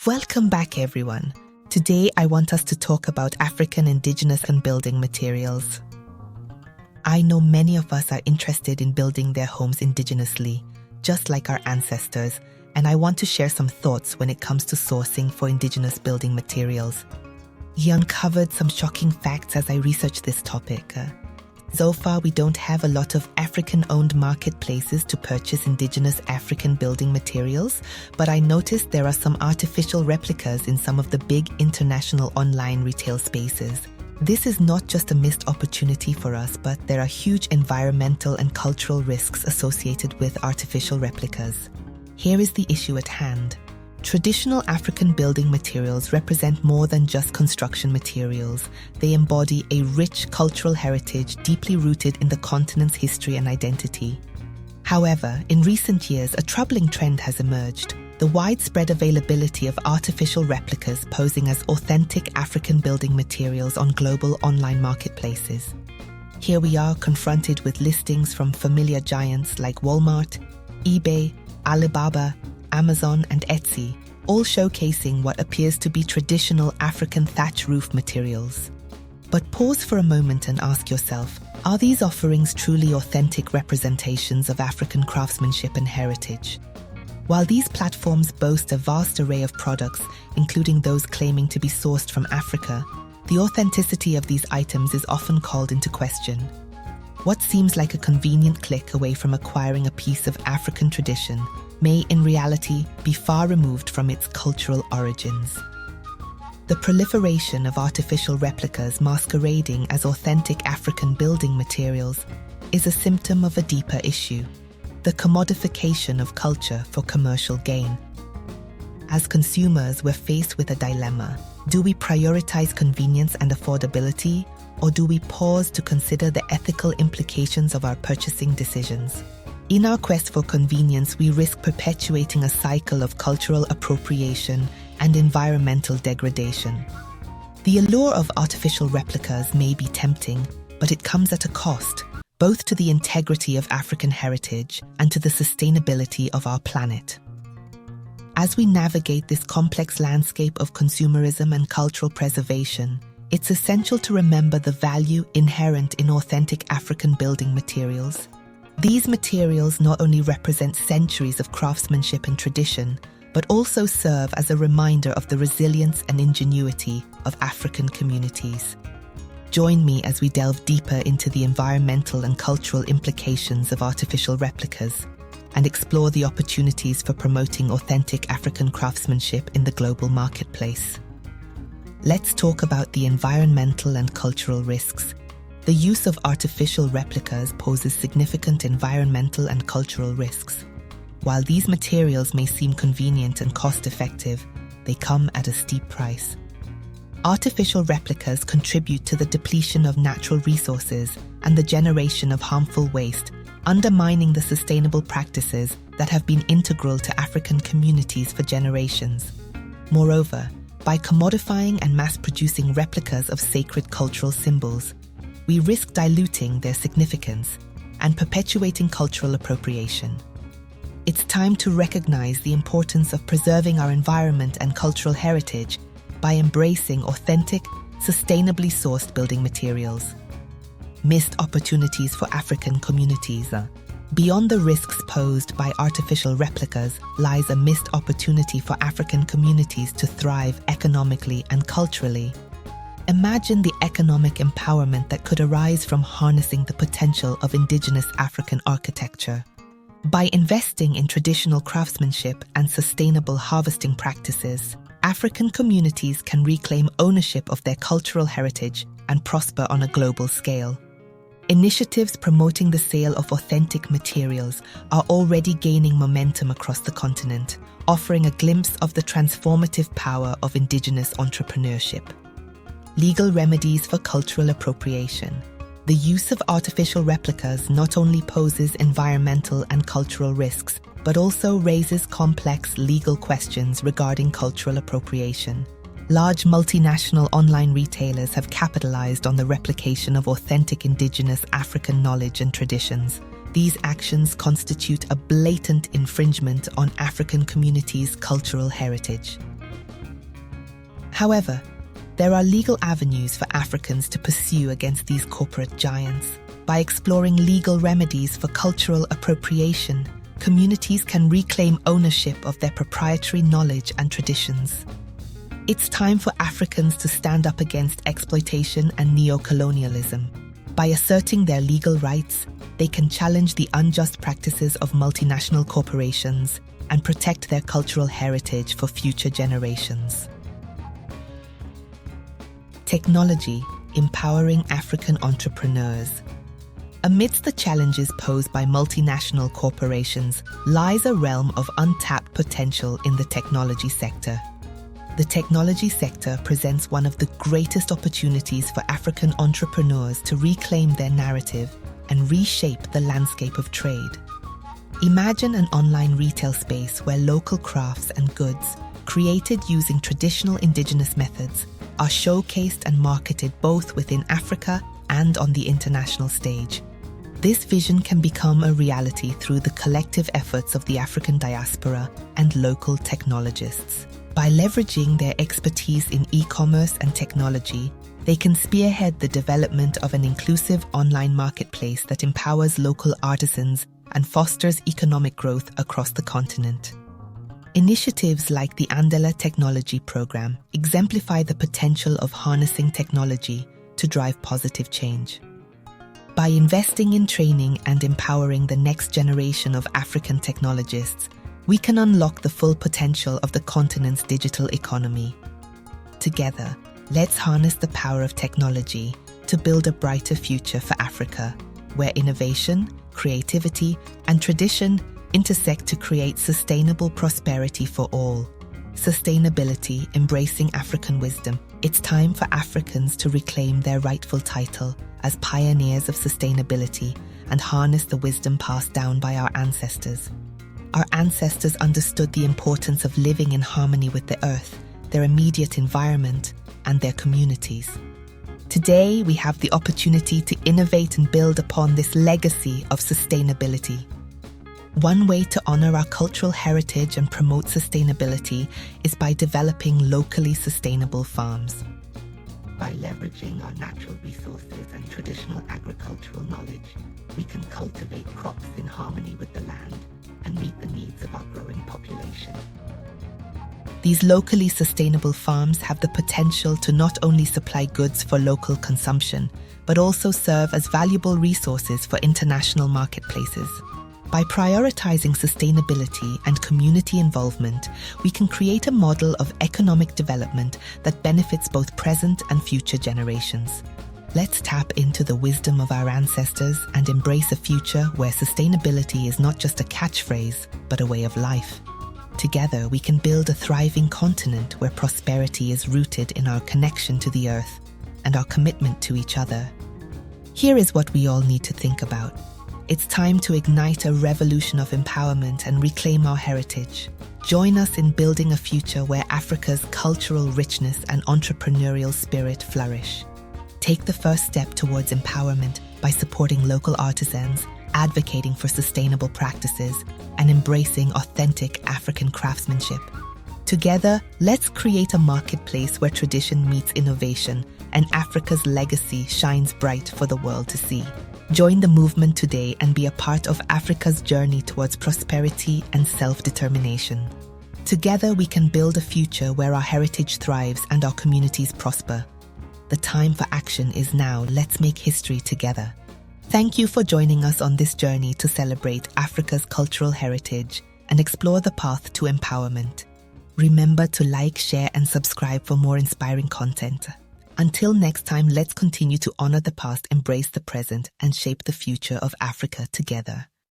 Welcome back, everyone. Today, I want us to talk about African indigenous and building materials. I know many of us are interested in building their homes indigenously, just like our ancestors, and I want to share some thoughts when it comes to sourcing for indigenous building materials. He uncovered some shocking facts as I researched this topic. So far, we don't have a lot of African-owned marketplaces to purchase indigenous African building materials, but I noticed there are some artificial replicas in some of the big international online retail spaces. This is not just a missed opportunity for us, but there are huge environmental and cultural risks associated with artificial replicas. Here is the issue at hand. Traditional African building materials represent more than just construction materials. They embody a rich cultural heritage deeply rooted in the continent's history and identity. However, in recent years, a troubling trend has emerged: the widespread availability of artificial replicas posing as authentic African building materials on global online marketplaces. Here we are confronted with listings from familiar giants like Walmart, eBay, Alibaba, Amazon and Etsy, all showcasing what appears to be traditional African thatch roof materials. But pause for a moment and ask yourself, are these offerings truly authentic representations of African craftsmanship and heritage? While these platforms boast a vast array of products, including those claiming to be sourced from Africa, the authenticity of these items is often called into question. What seems like a convenient click away from acquiring a piece of African tradition may in reality be far removed from its cultural origins. The proliferation of artificial replicas masquerading as authentic African building materials is a symptom of a deeper issue: the commodification of culture for commercial gain. As consumers, we're faced with a dilemma. Do we prioritize convenience and affordability, or do we pause to consider the ethical implications of our purchasing decisions? In our quest for convenience, we risk perpetuating a cycle of cultural appropriation and environmental degradation. The allure of artificial replicas may be tempting, but it comes at a cost, both to the integrity of African heritage and to the sustainability of our planet. As we navigate this complex landscape of consumerism and cultural preservation, it's essential to remember the value inherent in authentic African building materials. These materials not only represent centuries of craftsmanship and tradition, but also serve as a reminder of the resilience and ingenuity of African communities. Join me as we delve deeper into the environmental and cultural implications of artificial replicas and explore the opportunities for promoting authentic African craftsmanship in the global marketplace. Let's talk about the environmental and cultural risks. The use of artificial replicas poses significant environmental and cultural risks. While these materials may seem convenient and cost-effective, they come at a steep price. Artificial replicas contribute to the depletion of natural resources and the generation of harmful waste, undermining the sustainable practices that have been integral to African communities for generations. Moreover, by commodifying and mass-producing replicas of sacred cultural symbols, we risk diluting their significance and perpetuating cultural appropriation. It's time to recognize the importance of preserving our environment and cultural heritage by embracing authentic, sustainably sourced building materials. Missed opportunities for African communities. Beyond the risks posed by artificial replicas lies a missed opportunity for African communities to thrive economically and culturally. Imagine the economic empowerment that could arise from harnessing the potential of indigenous African architecture. By investing in traditional craftsmanship and sustainable harvesting practices, African communities can reclaim ownership of their cultural heritage and prosper on a global scale. Initiatives promoting the sale of authentic materials are already gaining momentum across the continent, offering a glimpse of the transformative power of indigenous entrepreneurship. Legal remedies for cultural appropriation. The use of artificial replicas not only poses environmental and cultural risks, but also raises complex legal questions regarding cultural appropriation. Large multinational online retailers have capitalized on the replication of authentic indigenous African knowledge and traditions. These actions constitute a blatant infringement on African communities' cultural heritage. However, there are legal avenues for Africans to pursue against these corporate giants. By exploring legal remedies for cultural appropriation, communities can reclaim ownership of their proprietary knowledge and traditions. It's time for Africans to stand up against exploitation and neo-colonialism. By asserting their legal rights, they can challenge the unjust practices of multinational corporations and protect their cultural heritage for future generations. Technology empowering African entrepreneurs. Amidst the challenges posed by multinational corporations lies a realm of untapped potential in the technology sector. The technology sector presents one of the greatest opportunities for African entrepreneurs to reclaim their narrative and reshape the landscape of trade. Imagine an online retail space where local crafts and goods, created using traditional indigenous methods, are showcased and marketed both within Africa and on the international stage. This vision can become a reality through the collective efforts of the African diaspora and local technologists. By leveraging their expertise in e-commerce and technology, they can spearhead the development of an inclusive online marketplace that empowers local artisans and fosters economic growth across the continent. Initiatives like the Andela Technology Program exemplify the potential of harnessing technology to drive positive change. By investing in training and empowering the next generation of African technologists, we can unlock the full potential of the continent's digital economy. Together, let's harness the power of technology to build a brighter future for Africa, where innovation, creativity, and tradition intersect to create sustainable prosperity for all. Sustainability, embracing African wisdom. It's time for Africans to reclaim their rightful title as pioneers of sustainability and harness the wisdom passed down by our ancestors. Our ancestors understood the importance of living in harmony with the earth, their immediate environment, and their communities. Today, we have the opportunity to innovate and build upon this legacy of sustainability. One way to honor our cultural heritage and promote sustainability is by developing locally sustainable farms. By leveraging our natural resources and traditional agricultural knowledge, we can cultivate crops in harmony with the land and meet the needs of our growing population. These locally sustainable farms have the potential to not only supply goods for local consumption, but also serve as valuable resources for international marketplaces. By prioritizing sustainability and community involvement, we can create a model of economic development that benefits both present and future generations. Let's tap into the wisdom of our ancestors and embrace a future where sustainability is not just a catchphrase, but a way of life. Together, we can build a thriving continent where prosperity is rooted in our connection to the earth and our commitment to each other. Here is what we all need to think about. It's time to ignite a revolution of empowerment and reclaim our heritage. Join us in building a future where Africa's cultural richness and entrepreneurial spirit flourish. Take the first step towards empowerment by supporting local artisans, advocating for sustainable practices, and embracing authentic African craftsmanship. Together, let's create a marketplace where tradition meets innovation and Africa's legacy shines bright for the world to see. Join the movement today and be a part of Africa's journey towards prosperity and self-determination. Together, we can build a future where our heritage thrives and our communities prosper. The time for action is now. Let's make history together. Thank you for joining us on this journey to celebrate Africa's cultural heritage and explore the path to empowerment. Remember to like, share, and subscribe for more inspiring content. Until next time, let's continue to honor the past, embrace the present, and shape the future of Africa together.